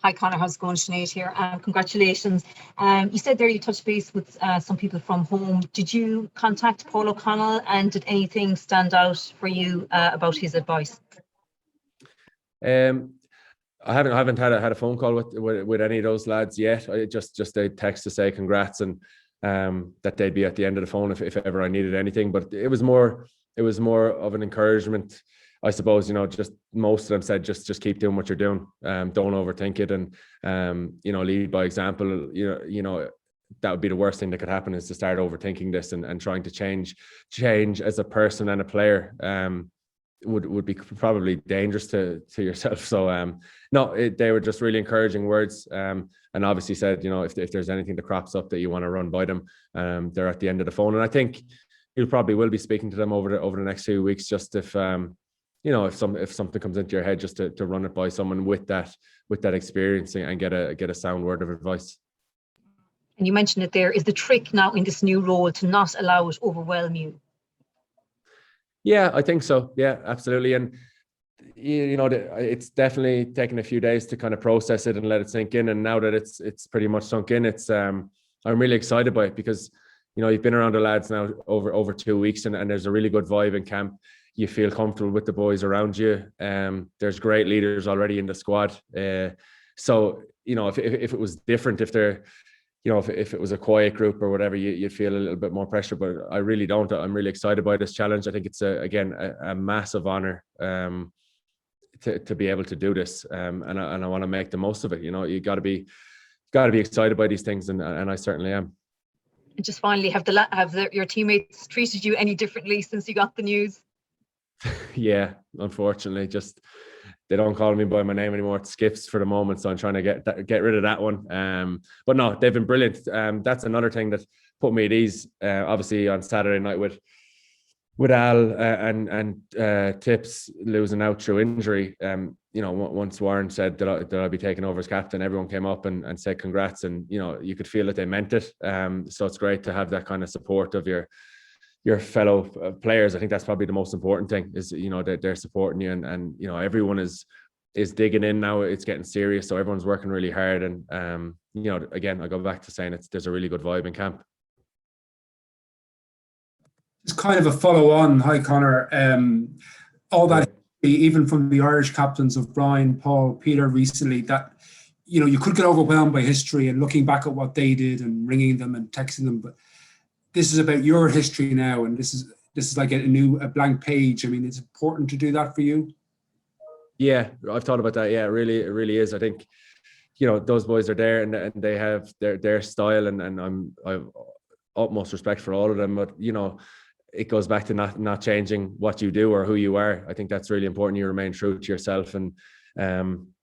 Hi Conor, how's it going? Sinead here. Congratulations. You said there you touched base with some people from home. Did you contact Paul O'Connell, and did anything stand out for you about his advice? Um, I haven't had a phone call with any of those lads yet. I just a text to say congrats, and that they'd be at the end of the phone if ever I needed anything. But it was more of an encouragement, I suppose. Just most of them said just keep doing what you're doing. Don't overthink it, and lead by example. That would be the worst thing that could happen, is to start overthinking this and trying to change as a person and a player. Would be probably dangerous to yourself. So they were just really encouraging words, and obviously said, if there's anything that crops up that you want to run by them, they're at the end of the phone. And I think you probably will be speaking to them over the next few weeks, just if something comes into your head, just to run it by someone with that experience and get a sound word of advice. And you mentioned it there. Is the trick now in this new role to not allow it overwhelm you? Yeah, I think so. Yeah, absolutely. And it's definitely taken a few days to kind of process it and let it sink in. And now that it's pretty much sunk in, I'm really excited by it, because you've been around the lads now over 2 weeks, and there's a really good vibe in camp. You feel comfortable with the boys around you. There's great leaders already in the squad. So if it was different, if it was a quiet group or whatever, you'd feel a little bit more pressure, but I really don't. I'm really excited by this challenge. I think it's a massive honor to be able to do this, and I want to make the most of it. You got to be excited by these things, and I certainly am. And just finally, have your teammates treated you any differently since you got the news? Yeah, unfortunately, just they don't call me by my name anymore. It skips for the moment, so I'm trying to get rid of that one. But no, they've been brilliant. That's another thing that put me at ease. Obviously, on Saturday night with Al and Tips losing out through injury. Once Warren said that I'd be taking over as captain, everyone came up and said congrats, and you could feel that they meant it. So it's great to have that kind of support of your fellow players. I think that's probably the most important thing, is they're supporting you, and everyone is digging in now. It's getting serious, so everyone's working really hard. And again, I go back to saying there's a really good vibe in camp. It's kind of a follow on. Hi Conor. All that, even from the Irish captains of Brian, Paul, Peter recently, that you could get overwhelmed by history and looking back at what they did and ringing them and texting them, but this is about your history now, and this is like a blank page. I mean, it's important to do that for you. Yeah, I've thought about that. Yeah, it really is. I think those boys are there, and they have their style, and I've utmost respect for all of them. But it goes back to not changing what you do or who you are. I think that's really important. You remain true to yourself, and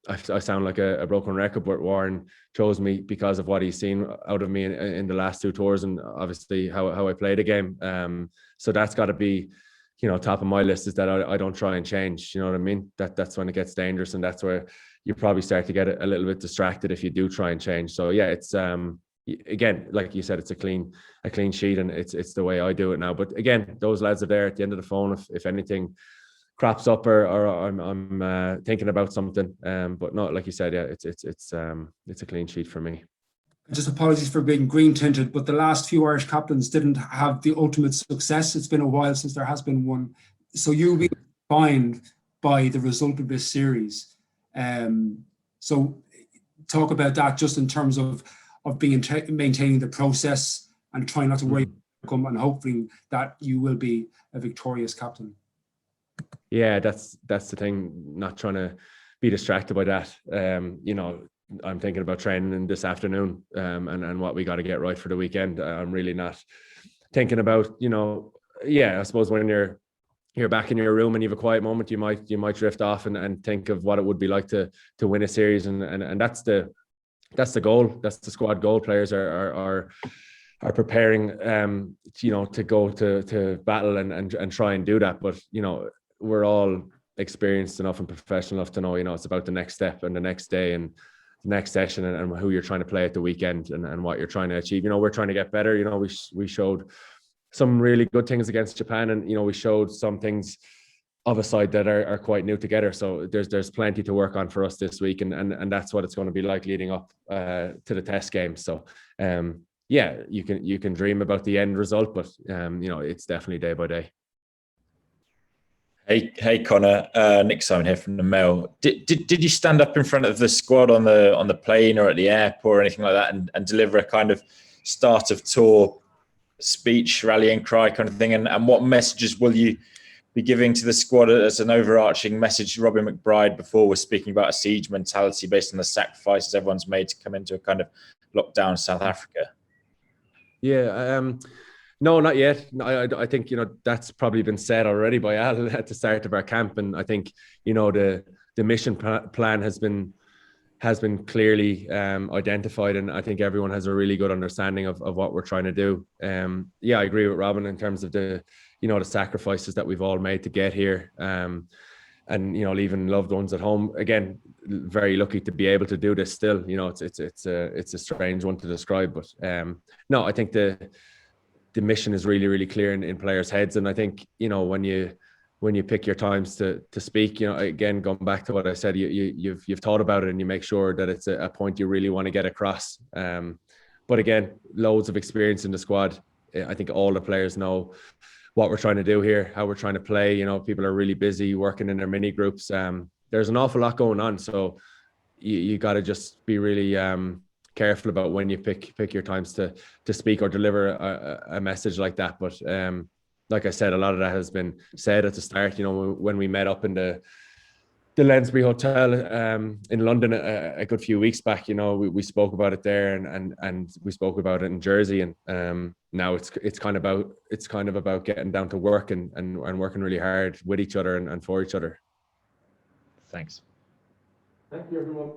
I sound like a broken record, but Warren chose me because of what he's seen out of me in the last 2 tours, and obviously how I play the game. So that's got to be, top of my list, is that I don't try and change. You know what I mean? That's when it gets dangerous, and that's where you probably start to get a little bit distracted if you do try and change. So yeah, it's again, like you said, it's a clean sheet, and it's the way I do it now. But again, those lads are there at the end of the phone if anything crops up or I'm thinking about something. But no, like you said, yeah, it's a clean sheet for me. Just apologies for being green tinted, but the last few Irish captains didn't have the ultimate success. It's been a while since there has been one. So you'll be defined by the result of this series. So talk about that, just in terms of maintaining the process and trying not to worry and hoping that you will be a victorious captain. Yeah, that's the thing, not trying to be distracted by that. I'm thinking about training this afternoon, and what we got to get right for the weekend. I'm really not thinking about, I suppose when you're back in your room and you have a quiet moment, you might drift off and think of what it would be like to win a series, and that's the goal. That's the squad goal. Players are preparing, to go to battle and try and do that. But we're all experienced enough and professional enough to know, it's about the next step and the next day and the next session, and who you're trying to play at the weekend, and what you're trying to achieve. We're trying to get better. We showed some really good things against Japan, and we showed some things of a side that are quite new together. So there's plenty to work on for us this week, and that's what it's going to be like leading up to the test game. So yeah, you can dream about the end result, but it's definitely day by day. Hey Conor, Nick Simon here from the Mail. Did you stand up in front of the squad on the plane or at the airport or anything like that and deliver a kind of start of tour speech, rallying cry kind of thing? And what messages will you be giving to the squad as an overarching message? Robbie McBride before was speaking about a siege mentality based on the sacrifices everyone's made to come into a kind of lockdown South Africa. Yeah, no, not yet. I think that's probably been said already by Al at the start of our camp, and I think the mission plan has been clearly identified, and I think everyone has a really good understanding of what we're trying to do. Yeah, I agree with Robin in terms of the sacrifices that we've all made to get here, and leaving loved ones at home. Again, very lucky to be able to do this still. It's a strange one to describe, but no, I think the mission is really, really clear in players' heads, and I think when you pick your times to speak, again, going back to what I said, you've thought about it and you make sure that it's a point you really want to get across. But again, loads of experience in the squad. I think all the players know what we're trying to do here, how we're trying to play. People are really busy working in their mini groups. There's an awful lot going on, so you got to just be really careful about when you pick your times to speak or deliver a message like that. But like I said, a lot of that has been said at the start. When we met up in the Lensbury Hotel in London a good few weeks back, we spoke about it there, and we spoke about it in Jersey, and now it's kind of about getting down to work and working really hard with each other and for each other. Thanks. Thank you, everyone.